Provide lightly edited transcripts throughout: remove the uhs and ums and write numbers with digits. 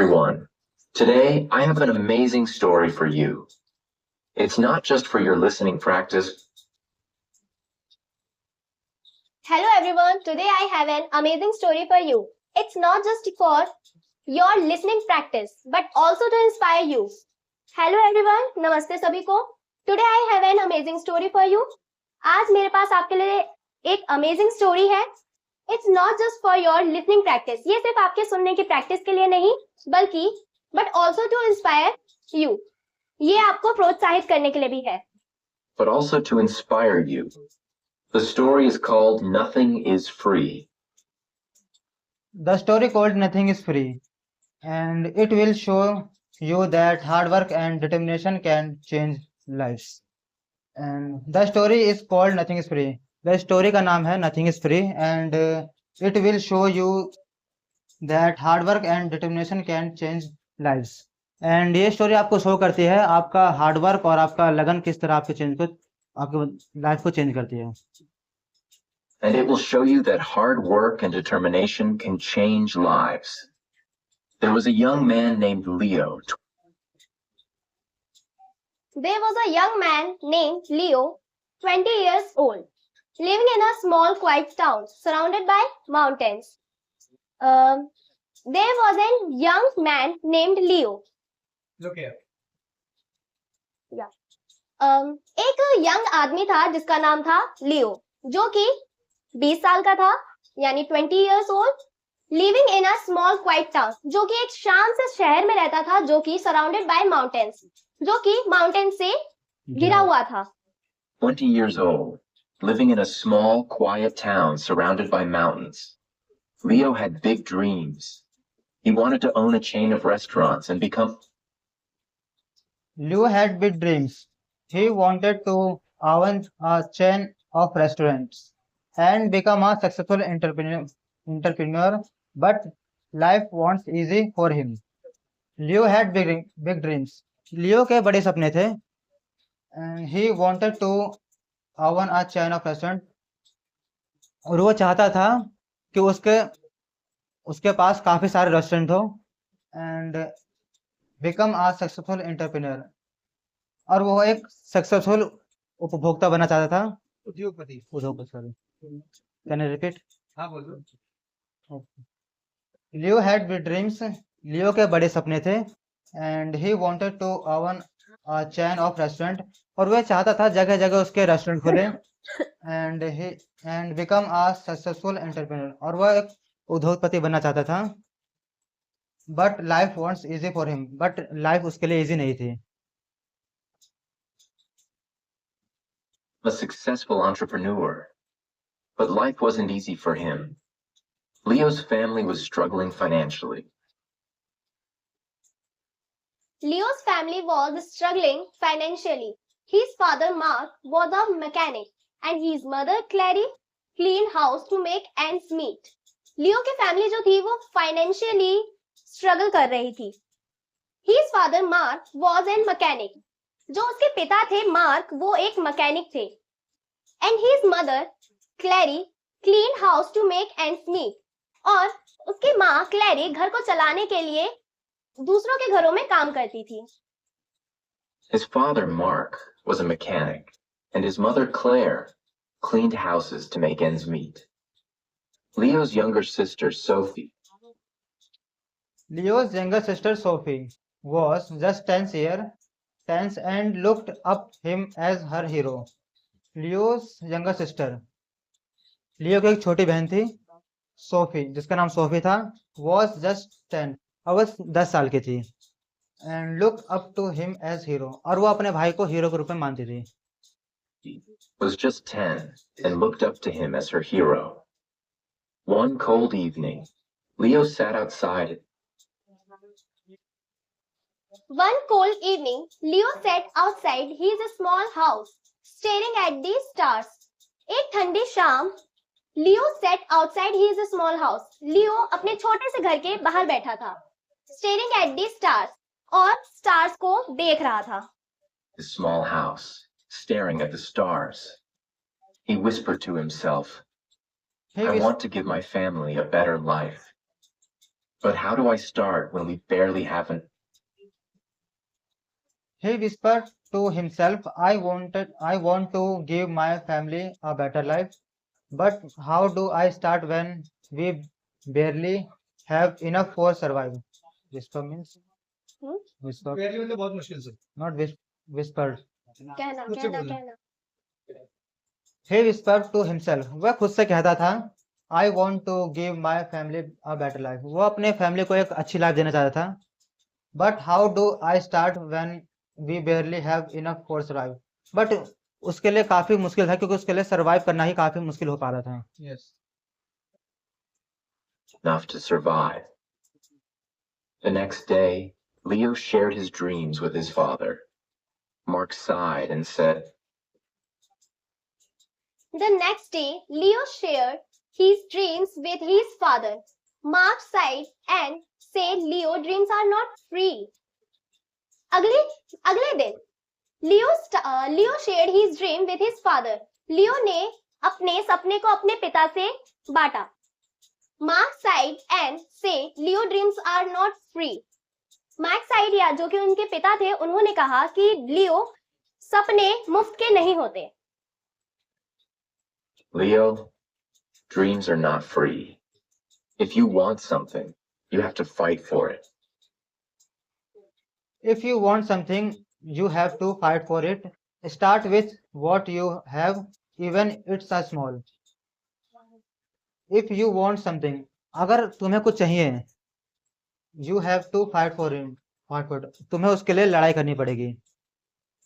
Everyone. Today, I have an amazing story for you. It's not just for your listening practice. Hello everyone, today I have an amazing story for you. It's not just for your listening practice but also to inspire you. Hello everyone, नमस्ते सभी को. Today I have an amazing story for you. आज मेरे पास आपके लिए एक amazing story है. It's not just for your listening practice. ये सिर्फ आपके सुनने की प्रैक्टिस के लिए नहीं बल्कि but also to inspire you. ये आपको प्रोत्साहित करने के लिए भी है. But also to inspire you. The story is called Nothing is Free. The story called Nothing is Free, and it will show you that hard work and determination can change lives. And the story is called Nothing is Free. The story का नाम है Nothing is Free, and it will show you that hard work and determination can change lives. And ये story आपको show करती है आपका hard work और आपका लगन किस तरह आपकी लाइफ को चेंज करती है. And it will show you that hard work and determination can change lives. There was a young man named Leo. There was a young man named Leo, 20 years old, living in a small quiet town surrounded by mountains. There was a young man named Leo. Look here. एक young आदमी था जिसका नाम था लियो, जो कि 20 साल का था, यानी 20 years old, living in a small quiet town, जो कि एक शांत से शहर में रहता था जो कि surrounded by mountains, जो कि माउंटेन से घिरा हुआ था. 20 years old, living in a small, quiet town surrounded by mountains. Leo had big dreams. He wanted to own a chain of restaurants and become... Leo had big dreams. He wanted to own a chain of restaurants and become a successful entrepreneur, but life wasn't easy for him. Leo had big dreams. Leo के बड़े सपने थे. And he wanted to own a chain of restaurants. और वो चाहता था कि उसके पास काफी सारे रेस्टोरेंट हो and become a successful entrepreneur. और वो एक सक्सेसफुल उपभोक्ता बनना चाहता था. उद्योगपति. Sorry, can you repeat? हाँ बोलो. Leo had big dreams. Leo के बड़े सपने थे. And he wanted to own a chain of restaurant. और वह चाहता था जगह जगह उसके रेस्टोरेंट खुले and become a successful entrepreneur. और वह एक उद्योगपति बनना चाहता था. But life wants easy for him. But life उसके लिए इजी नहीं थी. a successful entrepreneur. But life wasn't easy for him. Leo's family was struggling financially. Leo's family was struggling financially. His father Mark was a mechanic and his mother Clary cleaned house to make ends meet. लियो की family जो थी वो financially struggle कर रही थी. His father Mark was a mechanic. जो उसके पिता थे मार्क वो एक मैकेनिक थे. And his mother Clary cleaned house to make ends meet. और उसकी माँ क्लैरी घर को चलाने के लिए दूसरों के घरों में काम करती थी. His father Mark was a mechanic and his mother Claire cleaned houses to make ends meet. Leo's younger sister Sophie. Leo's younger sister Sophie was just 10 years and looked up him as her hero. Leo's younger sister, लियो की एक छोटी बहन थी Sophie, जिसका नाम Sophie था. was just 10, अब वो 10 साल की थी. and looked up to him as hero, और वो अपने भाई को हीरो के रूप में मानती थी. Was just 10 and looked up to him as her hero. One cold evening, Leo sat outside. One cold evening, Leo sat outside his small house, staring at the stars. एक ठंडी शाम, Leo sat outside his small house. Leo अपने छोटे से घर के बाहर बैठा था, staring at the stars, और stars को देख रहा था. His small house, staring at the stars. He whispered to himself, I want to give my family a better life. But how do I start when we barely have an... He whispered to himself, I want to give my family a better life. But how do I start when we barely have enough for survival? Whisper means Hmm? whisper, Very मतलब बहुत मुश्किल से not whispered. कहना खुद से कहना बोलना। कहना He whispered to himself. वह खुद से कहता था I want to give my family a better life. वो अपने फैमिली को एक अच्छी लाइफ देना चाहता था. But how do I start when we barely have enough for survive? But उसके लिए काफी मुश्किल था क्योंकि उसके लिए सरवाइव करना ही काफी मुश्किल हो पा रहा था. Yes. enough to survive. The next day, Leo shared his dreams with his father. Mark sighed and said, The next day, Leo shared his dreams with his father. Mark sighed and said, Leo, dreams are not free. अगले दिन Leo shared his dream with his father. Leo ने अपने सपने को अपने पिता से बांटा. Mark sighed and said, Leo, dreams are not free. Mark sighed या जो कि उनके पिता थे उन्होंने कहा कि लियो सपने मुफ्त के नहीं होते. Leo, dreams are not free. If you want something, you have to fight for it. If you want something, you have to fight for it. Start with what you have, even it's a small. If you want something, अगर तुम्हें कुछ चाहिए, you have to fight for it. तुम्हें उसके लिए लड़ाई करनी पड़ेगी.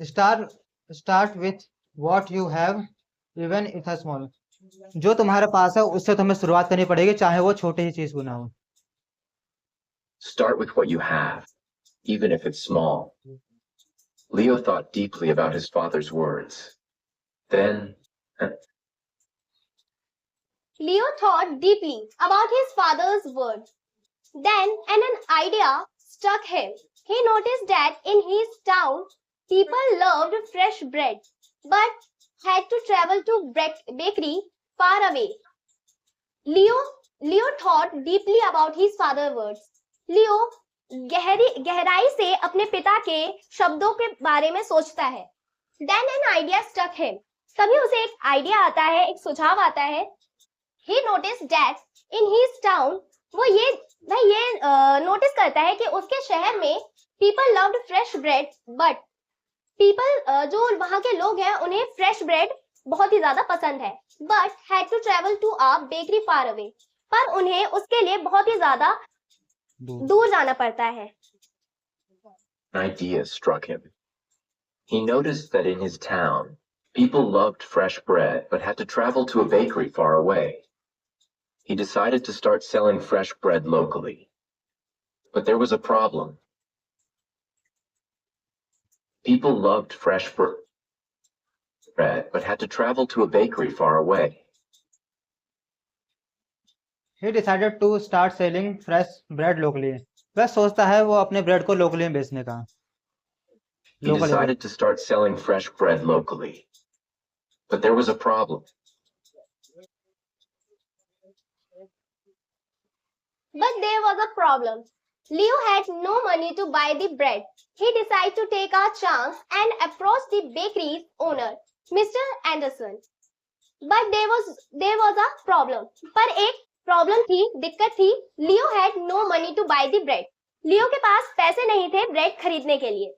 Start with what you have, even it's a small. जो तुम्हारे पास है उससे तुम्हें शुरुआत करनी पड़ेगी चाहे वो छोटी ही चीज क्यों ना हो. Start with what you have, even if it's small. Leo thought deeply about his father's words. Then, Leo thought deeply about his father's words. Then an idea struck him. He noticed that in his town, people loved fresh bread, but had to travel to bakery far away. Leo thought deeply about his father's words. Leo गहराई से अपने पिता के शब्दों के बारे में सोचता है. Then an idea struck him. तभी उसे एक आइडिया आता है, एक सुझाव आता है. He noticed that in his town, वह ये नोटिस करता है कि उसके शहर में people loved fresh bread, but people जो वहाँ के लोग हैं उन्हें fresh bread बहुत ही ज्यादा पसंद है. But had to travel to a bakery far away. पर उन्हें उसके लिए बहुत ही ज्यादा दूर जाना पड़ता है. an idea struck him. He noticed that in his town, people loved fresh bread but had to travel to a bakery far away. He decided to start selling fresh bread locally. But there was a problem. People loved fresh bread but had to travel to a bakery far away. He decided to start selling fresh bread locally. वह सोचता है वो अपने bread को locally में बेचने का. He decided to start selling fresh bread locally. But there was a problem. But there was a problem. Leo had no money to buy the bread. He decided to take a chance and approach the bakery's owner, Mr. Anderson. But there was a problem. पर एक problem थी, दिक्कत थी. Leo had no money to buy the bread. Leo के पास पैसे नहीं थे bread खरीदने के लिए.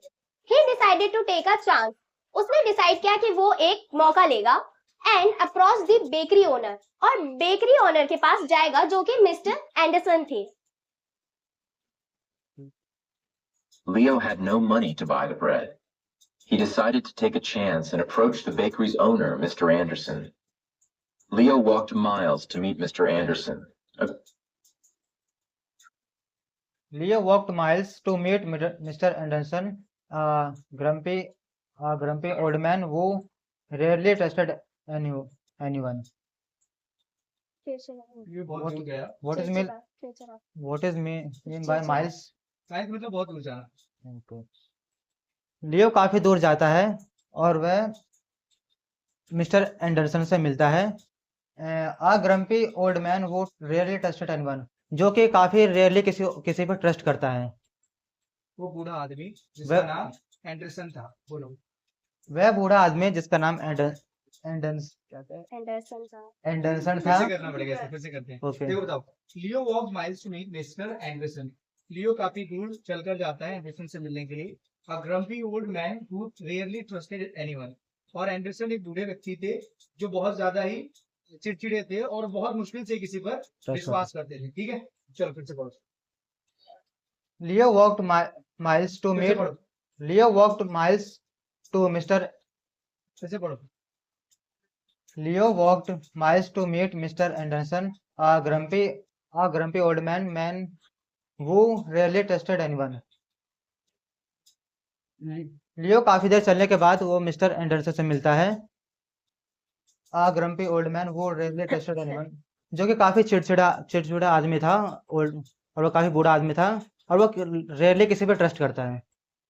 He decided to take a chance. उसने डिसाइड किया कि वो एक मौका लेगा and approach the bakery owner. और बेकरी ओनर के पास जाएगा जो कि मिस्टर एंडरसन थे. Leo had no money to buy the bread. He decided to take a chance and approach the bakery's owner, Mr. Anderson. Leo walked miles to meet Mr. Anderson. Leo walked miles to meet Mr. Anderson, a grumpy old man who rarely trusted anyone. ये बहुत दूर गया. What is mean by miles? Science मतलब बहुत दूर जाना. लियो काफी दूर जाता है और वह मिस्टर एंडरसन से मिलता है. A grumpy old man who rarely trusted anyone. जो कि काफी रेयरली किसी पर ट्रस्ट करता है। वो बूढ़ा आदमी जिसका वह नाम एंडरसन था, बोलो। वह बूढ़ा आदमी जिसका नाम एंडरसन था। एंडरसन फिर था। से करना पड़ेगा इसे, फिर से करते हैं। ओके। देखो बताओ, Leo walk miles to meet Mister Anderson. Leo काफी दूर चलकर जाता है एंडरसन से मिलने के लिए। A grumpy old man who rarely trusted anyone. और एंडरसन एक बूढ़े व्यक्ति थे जो बहुत ज्यादा ही चिड़चिड़े थे और बहुत मुश्किल से किसी पर विश्वास करते थे। ठीक है, चलो फिर से पढ़ो। लियो वॉक्ड माइल्स टू फिर से मीट पढ़ो, लियो वॉक्ड माइल्स टू मिस्टर फिर से पढ़ो। Leo walked miles to meet Mr. Anderson, a grumpy old man who rarely trusted anyone. लियो काफी देर चलने के बाद वो मिस्टर एंडरसन से मिलता है। A grumpy old man who rarely trusted anyone, जो कि काफी चिड़चिड़ा आदमी था, और वो काफी बूढ़ा आदमी था और वो रेयरली किसी पे ट्रस्ट करता है।